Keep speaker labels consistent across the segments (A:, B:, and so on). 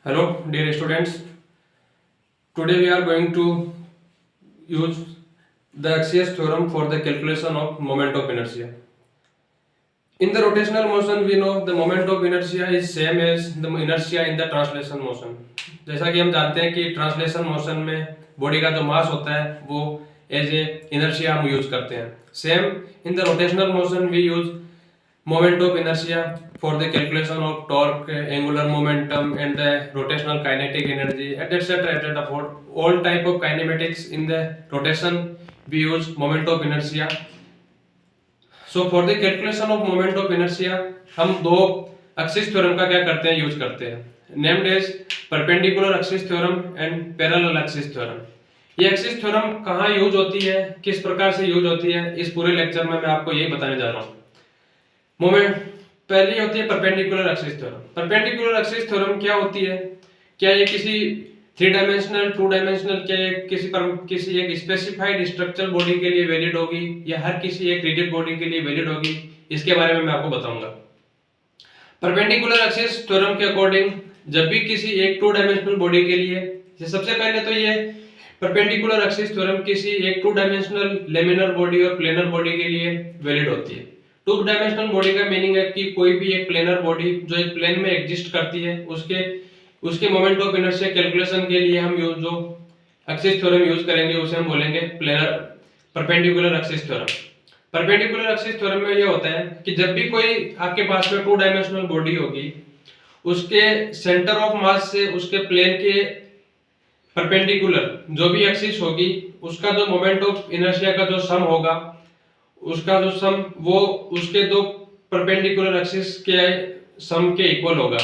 A: Hello, dear students. Today we are going to use the Axios theorem for the calculation of moment of inertia. In the rotational motion, we know the moment of inertia is same as the inertia in the translation motion. जैसा कि हम जानते हैं कि translation motion में body का जो मास होता है वो एज ए इनर्शिया हम यूज करते हैं. Same in the rotational motion we use moment of inertia for the calculation of torque, angular momentum, and the rotational kinetic energy, etc. etc. For all type of kinematics in the rotation, we use moment of inertia. So for the calculation of moment of inertia, हम दो axis theorem का क्या करते हैं, use करते हैं, named as perpendicular axis theorem and parallel axis theorem. ये axis theorem कहाँ यूज होती है, किस प्रकार से यूज होती है, इस पूरे लेक्चर में मैं आपको यही बताने जा रहा हूँ. मोमेंट पहली होती है perpendicular axis theorem. Perpendicular axis theorem क्या होती है? क्या ये किसी थ्री डायमेंशनल, टू डायमेंशनल, क्या ये किसी एक स्पेसिफाइड स्ट्रक्चरल बॉडी के लिए वैलिड होगी या हर किसी एक रिजिड बॉडी के लिए वैलिड होगी, इसके बारे में मैं आपको बताऊंगा. परपेंडिकुलर एक्सिस थ्योरम के अकॉर्डिंग जब भी किसी एक टू डायमेंशनल बॉडी के लिए, सबसे पहले तो ये परपेंडिकुलर एक्सिस थ्योरम किसी एक टू डायमेंशनल लेमिनर बॉडी और प्लेनर बॉडी के लिए वैलिड होती है. टू डायमेंशनल बॉडी का मीनिंग है कि कोई भी एक प्लेनर बॉडी जो एक प्लेन में एग्जिस्ट करती है, उसके मोमेंट ऑफ इनर्शिया कैलकुलेशन के लिए हम जो एक्सिस थ्योरम यूज करेंगे उसे हम बोलेंगे planar perpendicular axis theorem. Perpendicular axis theorem में यह होता है कि जब भी कोई आपके पास में टू डायमेंशनल बॉडी होगी, उसके सेंटर ऑफ मास से उसके प्लेन के परपेंडिकुलर जो भी एक्सिस होगी, उसका जो मोमेंट ऑफ इनर्शिया का जो सम होगा, उसका जो सम वो उसके दो परपेंडिकुलर एक्सिस के सम के इक्वल होगा.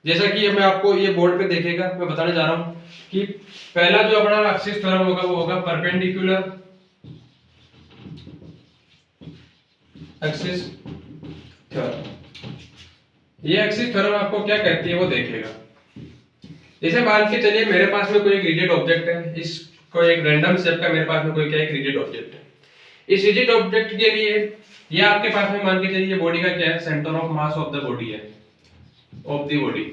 A: जैसा कि मैं आपको ये बोर्ड पे देखेगा, मैं बताने जा रहा हूं कि पहला जो अपना एक्सिस थ्योरम होगा वो होगा परपेंडिकुलर एक्सिस थ्योरम. ये एक्सिस थ्योरम आपको क्या कहती है वो देखेगा. जैसे मान के चलिए मेरे पास में कोई एक रिजिड ऑब्जेक्ट है, इसको एक रैंडम शेप का मेरे पास में कोई क्या एक रिजिड ऑब्जेक्ट है. इस रिजिड ऑब्जेक्ट के लिए ये आपके पास में मान के चलिए बॉडी का क्या है, centre of mass of the body है, of the body,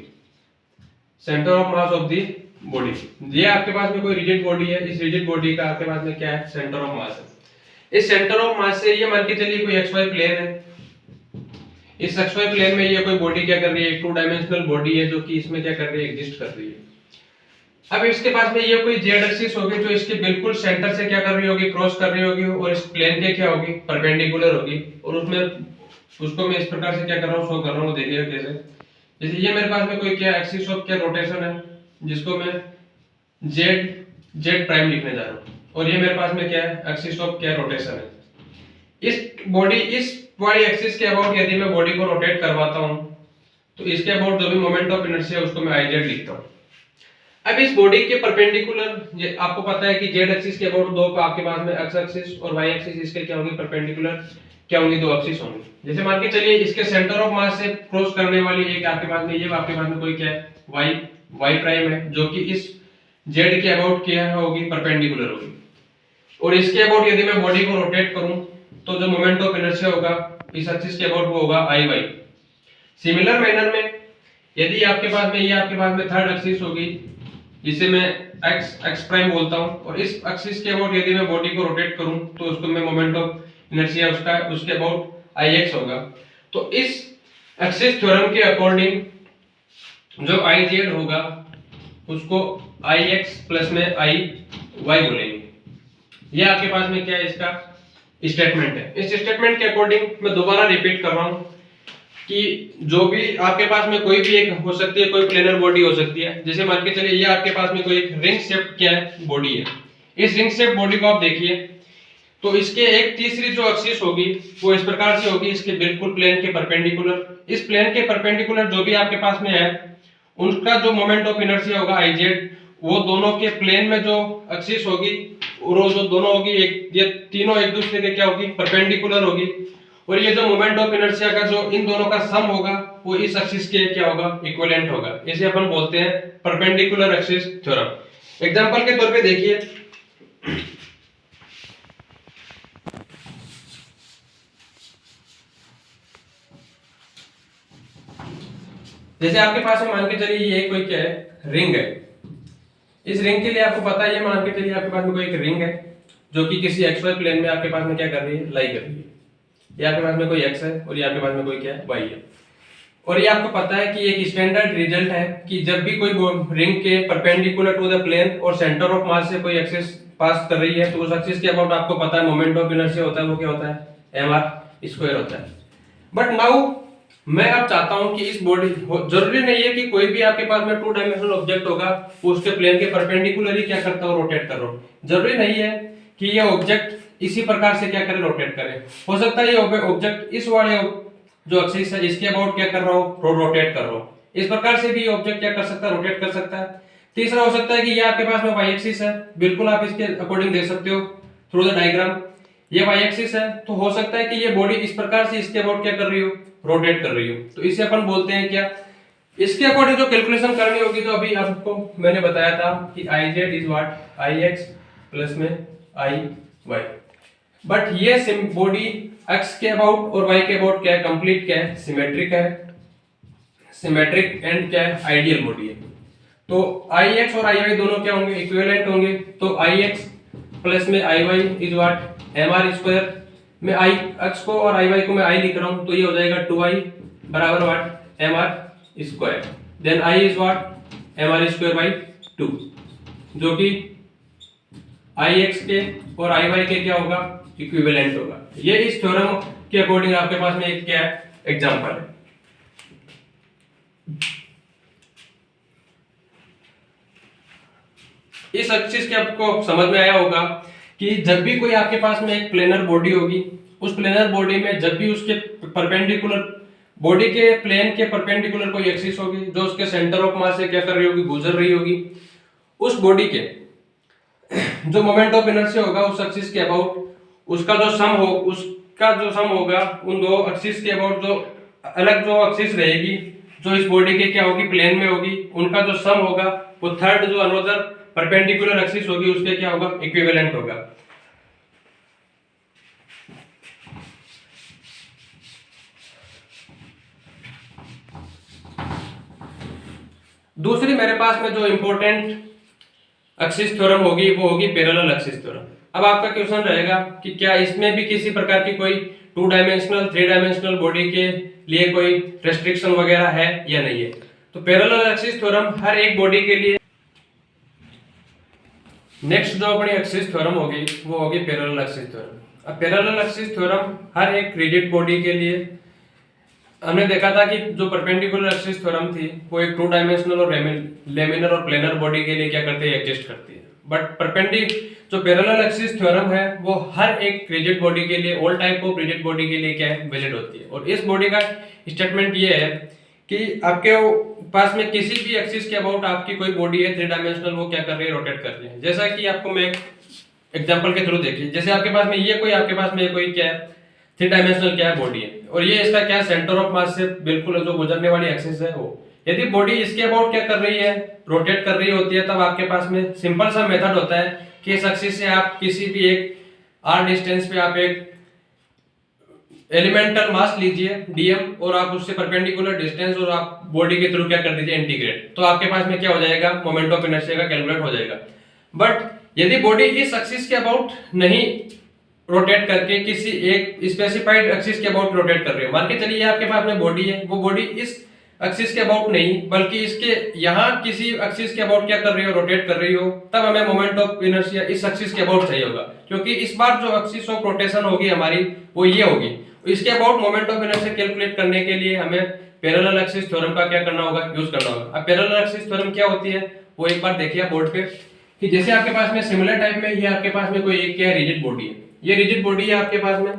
A: centre of mass of the body. ये आपके पास में कोई रिजिड बॉडी है, इस रिजिड बॉडी का आपके पास में क्या है, सेंटर ऑफ मास है. इस सेंटर ऑफ मास से ये मान के चलिए कोई एक्स वाई प्लेन है. इस एक्स वाई प्लेन में ये कोई बॉडी क्या कर रही है, एक टू डायमेंशनल बॉडी है जो कि इसमें क्या कर रही है, एग्जिस्ट कर रही है. अब इसके पास में ये कोई जेड एक्सिस होगी जो इसके बिल्कुल सेंटर से क्या कर रही होगी, क्रॉस कर रही होगी और इस प्लेन के क्या होगी, परपेंडिकुलर होगी. और उसमें उसको मैं इस प्रकार से क्या कर रहा हूँ, शो कर रहा हूँ, देखिएगा कैसे. जैसे ये मेरे पास में कोई क्या एक्सिस ऑफ क्या रोटेशन है, जिसको मैं जेड प्राइम लिखने जा रहा हूँ, और ये मेरे पास में क्या है, एक्सिस ऑफ क्या रोटेशन है. इस वाली एक्सिस के अबाउट यदि मैं बॉडी को रोटेट करवाता हूँ तो इसके अबाउट जो भी मोमेंट ऑफ इनर्शिया उसको मैं आई जेड लिखता हूँ. अब इस बॉडी के परपेंडिकुलर, ये आपको पता है कि जेड एक्सिस के अबाउट दो आपके पास में एक्स एक्सिस और वाई एक्सिस इसके क्या होंगे, परपेंडिकुलर क्या होंगी, दो एक्सिस होंगी. जैसे मान के चलिए इसके सेंटर ऑफ मास से क्रॉस करने वाली एक आपके पास में, ये आपके पास में कोई क्या है, वाई प्राइम है, जो कि इस जेड के अबाउट क्या होगी, परपेंडिकुलर होगी. और इसके अबाउट यदि मैं बॉडी को रोटेट करूं तो जो मोमेंट ऑफ इनर्शिया होगा इस एक्सिस के अबाउट वो होगा आई वाई. सिमिलर मैनर में यदि आपके पास में ये आपके पास में थर्ड एक्सिस होगी, जिसे मैं एक्स प्राइम बोलता हूं, और इस एक्सिस के अबाउट यदि मैं बॉडी को रोटेट करूं तो उसको मैं मोमेंट ऑफ इनर्शिया उसके अबाउट आई एक्स होगा. तो इस एक्सिस थ्योरम के अकॉर्डिंग जो आई जेड होगा उसको आई एक्स प्लस में आई वाई बोलेंगे. ये आपके पास में क्या है, इसका स्टेटमेंट है. इस स्टेटमेंट के अकॉर्डिंग मैं दोबारा रिपीट कर रहा हूं कि जो भी आपके पास में कोई भी एक हो सकती है, कोई प्लेनर बॉडी हो सकती है. जैसे मान के चलिए ये आपके पास में कोई एक रिंग शेप क्या है, बॉडी है. इस रिंग शेप बॉडी को आप देखिए तो इसके एक तीसरी जो एक्सिस होगी वो इस प्रकार से होगी, इसके बिल्कुल प्लेन के परपेंडिकुलर. इस प्लेन के परपेंडिकुलर जो भी आपके पास में है उनका जो मोमेंट ऑफ इनर्शिया होगा आई जेड, वो दोनों के प्लेन में जो एक्सिस होगी और वो जो दोनों होगी, एक ये तीनों एक दूसरे के क्या होगी, परपेंडिकुलर होगी. और ये जो मोमेंट ऑफ इनर्शिया का जो इन दोनों का सम होगा वो इस एक्सिस के क्या होगा, इक्विवेलेंट होगा. इसे अपन बोलते हैं परपेंडिकुलर एक्सिस थ्योरम. एग्जांपल के तौर पे देखिए, जैसे आपके पास में मान के चलिए ये कोई क्या है, रिंग है। इस रिंग के लिए आपको पता है, ये मान के चलिए आपके पास में कोई एक रिंग है जो कि किसी एक्स वाई प्लेन में आपके पास में क्या कर रही है, लाई कर रही है। ये आपके पास में कोई एक्स है और ये आपके पास में कोई क्या है, वाई है। और ये आपको पता है कि एक स्टैंडर्ड रिजल्ट है कि जब भी कोई रिंग के परपेंडिकुलर टू द प्लेन और सेंटर ऑफ मास से कोई एक्सिस पास कर रही है तो उस एक्सिस के अबाउट आपको पता है मोमेंट ऑफ इनर्शिया होता है, वो क्या होता है, mr² होता है। बट नाउ मैं अब चाहता हूं कि इस बॉडी, जरूरी नहीं है कि कोई भी आपके पास में 2 डायमेंशनल ऑब्जेक्ट होगा वो उसके प्लेन के परपेंडिकुलर ही क्या करता हो, रोटेट कर रहा हो। जरूरी नहीं है कि ये ऑब्जेक्ट इसी प्रकार से क्या करे, रोटेट करे। हो सकता है ये ऑब्जेक्ट इस वाले जो एक्सिस है इसके अबाउट क्या कर रहा हो, रोटेट कर रहा हो। इस प्रकार से भी ऑब्जेक्ट क्या कर सकता है, रोटेट कर सकता है। तीसरा हो सकता है कि ये आपके पास में वाई एक्सिस है, बिल्कुल आप इसके अकॉर्डिंग देख सकते हो थ्रू द डायग्राम। ये वाई एक्सिस है तो हो सकता है कि ये बॉडी इस प्रकार से इसके अबाउट क्या कर रही हो, रोटेट कर रही हो। तो इसे अपन बोलते हैं क्या, इसके अकॉर्डिंग जो कैलकुलेशन करनी होगी तो अभी आपको मैंने बताया था कि I Z is what, I x plus में आई वाई। बट ये बॉडी एक्स के अबाउट और वाई के अबाउट क्या है, कंप्लीट क्या है, सिमेट्रिक है, सिमेट्रिक एंड क्या है, आइडियल बॉडी है। तो आई एक्स और आई वाई दोनों क्या होंगे, इक्विवेलेंट होंगे। तो आई एक्स प्लस में आई वाई इज व्हाट, mr²। मैं आई एक्स को और आई वाई को मैं आई लिख रहा हूं तो ये हो जाएगा 2i बराबर व्हाट, mr²। देन i इज व्हाट, mr²/2, जो कि आई एक्स के और आई वाई के क्या होगा, इक्विवेलेंट होगा। ये इस थ्योरम के अकॉर्डिंग आपके पास में एक क्या है, एग्जांपल है। इस एक्सिस के आपको समझ में आया होगा कि जब भी कोई आपके पास में एक प्लेनर बॉडी होगी, उस प्लेनर बॉडी में जब भी उसके परपेंडिकुलर, बॉडी के प्लेन के परपेंडिकुलर कोई एक्सिस होगी जो उसके सेंटर ऑफ मास से क्या कर रही होगी, गुजर रही होगी, उस बॉडी के जो मोमेंट ऑफ इनर्शिया होगा उस एक्सिस के अबाउट, उसका जो सम होगा उन दो एक्सिस के अबाउट, जो अलग जो एक्सिस रहेगी जो इस बॉडी के क्या होगी, प्लेन में होगी, उनका जो सम होगा वो थर्ड जो अनदर परपेंडिकुलर एक्सिस होगी उसके क्या होगा, इक्विवेलेंट होगा। दूसरी मेरे पास में जो इंपॉर्टेंट एक्सिस थ्योरम होगी वो होगी पैरेलल एक्सिस थ्योरम। अब आपका क्वेश्चन रहेगा कि क्या इसमें भी किसी प्रकार की कोई 2 डायमेंशनल 3 डायमेंशनल बॉडी के लिए कोई रेस्ट्रिक्शन वगैरह है या नहीं है। तो पैरेलल एक्सिस थ्योरम हर एक बॉडी के लिए, नेक्स्ट जो अपनी एक्सिस थ्योरम होगी वो होगी पैरेलल एक्सिस थ्योरम। अब पैरेलल एक्सिस थ्योरम हर एक रिजिड बॉडी के लिए, हमने देखा था कि जो परपेंडिकुलर एक्सिस थ्योरम थी वो एक 2 डायमेंशनल और लेमिनर और प्लेनर बॉडी के लिए क्या करती है, एग्जिस्ट करती है। बट जो पैरेलल एक्सिस थ्योरम है वो हर एक रिजिड बॉडी के लिए, all type of rigid body के लिए क्या है, वैलिड होती है। और इस बॉडी का स्टेटमेंट ये है कि आपके पास में किसी भी एक्सिस के अबाउट आपकी कोई बॉडी है 3 डायमेंशनल, वो क्या कर रही है, रोटेट कर रही है। जैसा कि आपको मैं एग्जांपल के थ्रू देखिए, जैसे आपके पास में ये कोई, आपके पास में कोई क्या है, 3 डायमेंशनल क्या है, बॉडी है, और ये इसका क्या है, सेंटर ऑफ मास से बिल्कुल जो गुजरने वाली एक्सिस है वो, यदि बॉडी इसके अबाउट क्या कर रही है, रोटेट कर रही होती है, तब आपके पास में सिंपल सा मेथड होता है कि इस एक्सिस से आप किसी भी एक r डिस्टेंस पे आप एक एलिमेंटल मास लीजिए dm और आप उससे परपेंडिकुलर डिस्टेंस और आप बॉडी के थ्रू क्या कर दीजिए, इंटीग्रेट, तो आपके पास में क्या हो जाएगा, मोमेंट ऑफ इनर्शिया का कैलकुलेट हो जाएगा। बट यदि बॉडी इस एक्सिस के अबाउट नहीं रोटेट करके किसी एक स्पेसिफाइड एक्सिस के अबाउट रोटेट कर रही हो, मान के चलिए आपके पास में बॉडी है, वो बॉडी इस एक्सिस के अबाउट नहीं बल्कि इसके यहाँ किसी एक्सिस के अबाउट क्या कर रही हो, रोटेट कर रही हो, तब हमें मोमेंट ऑफ इनर्शिया इस एक्सिस के अबाउट चाहिए होगा, क्योंकि इस बार जो एक्सिस ऑफ रोटेशन होगी हमारी वो ये होगी। इसके about moment of inertia calculate करने के लिए हमें पैरेलल एक्सिस थ्योरम का क्या करना होगा, यूज करना होगा। अब पैरेलल एक्सिस थ्योरम क्या होती है वो एक बार देखिए बोर्ड पे, कि जैसे आपके पास में सिमिलर टाइप में ये आपके पास में कोई एक क्या है, रिजिड बॉडी है, ये रिजिड बॉडी है आपके पास में,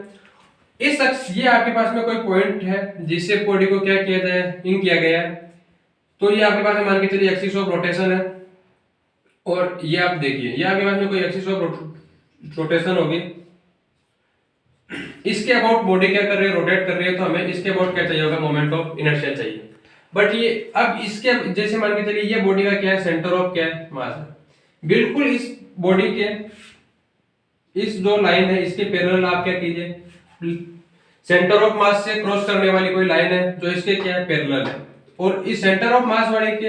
A: ये आपके पास में कोई पॉइंट है जिससे बॉडी को क्या किया जाए, इन किया गया है, तो ये आपके पास में मान के चलिए एक्सिस ऑफ रोटेशन है, और ये आप देखिए ये आपके पास में कोई एक्सिस ऑफ रोटेशन होगी, इसके अबाउट बॉडी क्या कर रही है, रोटेट कर रही है, तो हमें इसके अबाउट क्या चाहिए होगा, मोमेंट ऑफ इनर्शिया चाहिए। बट ये अब इसके जैसे मान के चलिए ये बॉडी का क्या है, सेंटर ऑफ क्या है, मास है, बिल्कुल इस बॉडी के इस जो लाइन है इसके पैरेलल आप क्या कीजिए, सेंटर ऑफ मास से क्रॉस करने वाली कोई लाइन है जो इसके क्या है, पैरेलल है, और इस सेंटर ऑफ मास वाले के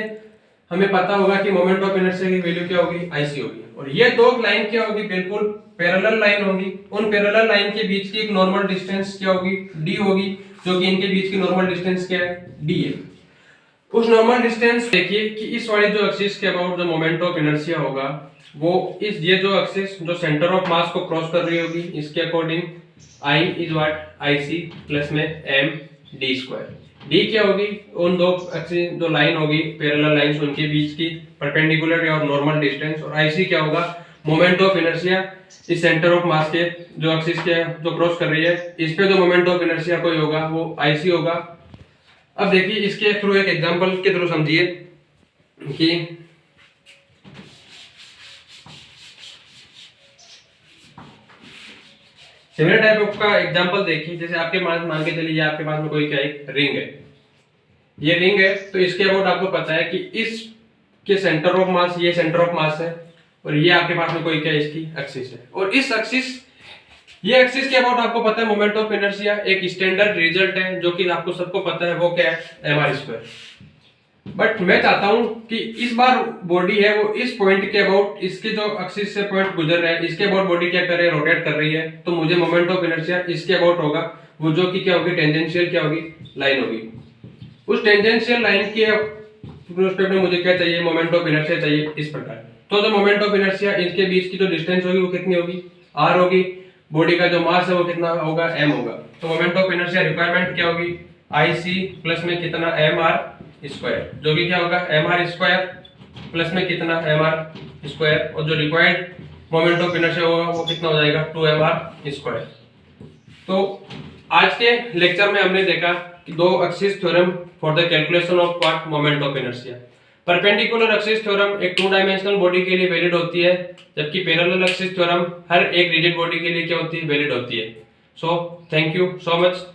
A: हमें पता होगा कि मोमेंट ऑफ इनर्शिया की वैल्यू क्या होगी, IC होगी। और ये दो लाइन क्या होगी, बिल्कुल पैरेलल लाइन होगी। उन पैरेलल लाइन के बीच की एक नॉर्मल डिस्टेंस क्या होगी, D होगी, जो कि इनके बीच की नॉर्मल डिस्टेंस क्या है, D है। उस नॉर्मल डिस्टेंस देखिए कि इस वाले जो एक्सिस के अबाउट जो मोमेंट ऑफ इनर्शिया होगा वो इस ये जो एक्सिस जो सेंटर ऑफ मास को क्रॉस कर रही होगी, इसके अकॉर्डिंग I इज व्हाट, IC प्लस में m d स्क्वायर। D क्या होगी, उन दो एक्सिस जो लाइन होगी पैरेलल लाइंस उनके बीच की परपेंडिकुलर और नॉर्मल डिस्टेंस। और IC क्या होगा, मोमेंट ऑफ इनर्शिया इस सेंटर ऑफ मास के जो एक्सिस के जो क्रॉस कर रही है इस पे जो मोमेंट ऑफ इनर्शिया कोई होगा वो IC होगा। अब देखिए इसके थ्रू एक एग्जांपल के थ्रू समझिए कि सिमिलर टाइप का एग्जांपल देखिए, जैसे आपके मान के चलिए आपके पास में कोई क्या एक रिंग है, ये रिंग है, तो इसके अबाउट आपको पता है कि इस के सेंटर ऑफ मास, ये सेंटर ऑफ मास है और ये आपके पास में कोई क्या इसकी एक्सिस है। और इस एक्सिस, ये एक्सिस के अबाउट आपको पता है मोमेंट ऑफ इनर्शिया एक स्टैंडर्ड रिजल्ट है जो कि आपको सबको पता है, वो क्या है, mr²। बट मैं चाहता हूं कि इस बार बॉडी है वो इस पॉइंट के अबाउट, इसके जो एक्सिस से पॉइंट गुजर रहा है इसके अबाउट बॉडी क्या कर रही है, रोटेट कर रही है। तो मुझे मोमेंट ऑफ इनर्शिया इसके अबाउट होगा, वो जो कि क्या होगी, टेंजेंशियल क्या होगी, लाइन होगी। उस टेंजेंशियल लाइन के रिस्पेक्ट में मुझे क्या चाहिए, मोमेंट ऑफ इनर्शिया चाहिए इस प्रकार। तो जो मोमेंट ऑफ इनर्शिया इनके बीच की जो डिस्टेंस होगी वो कितनी होगी, r होगी। बॉडी का जो मास है वो कितना होगा, m होगा। तो मोमेंट ऑफ इनर्शिया रिक्वायरमेंट क्या होगी, IC प्लस में कितना mr स्क्वायर, जो कि क्या होगा mr स्क्वायर प्लस में कितना mr स्क्वायर। और जो रिक्वायर्ड मोमेंट ऑफ इनर्शिया होगा वो कितना हो जाएगा, 2mr स्क्वायर। तो आज के लेक्चर में हमने देखा कि दो axis theorem for the calculation of what, moment of inertia. Perpendicular axis theorem एक 2 डायमेंशनल बॉडी के लिए वैलिड होती है, जबकि पैरेलल एक्सिस थ्योरम हर एक रिजिड बॉडी के लिए क्या होती है, वैलिड होती है। So thank you so much.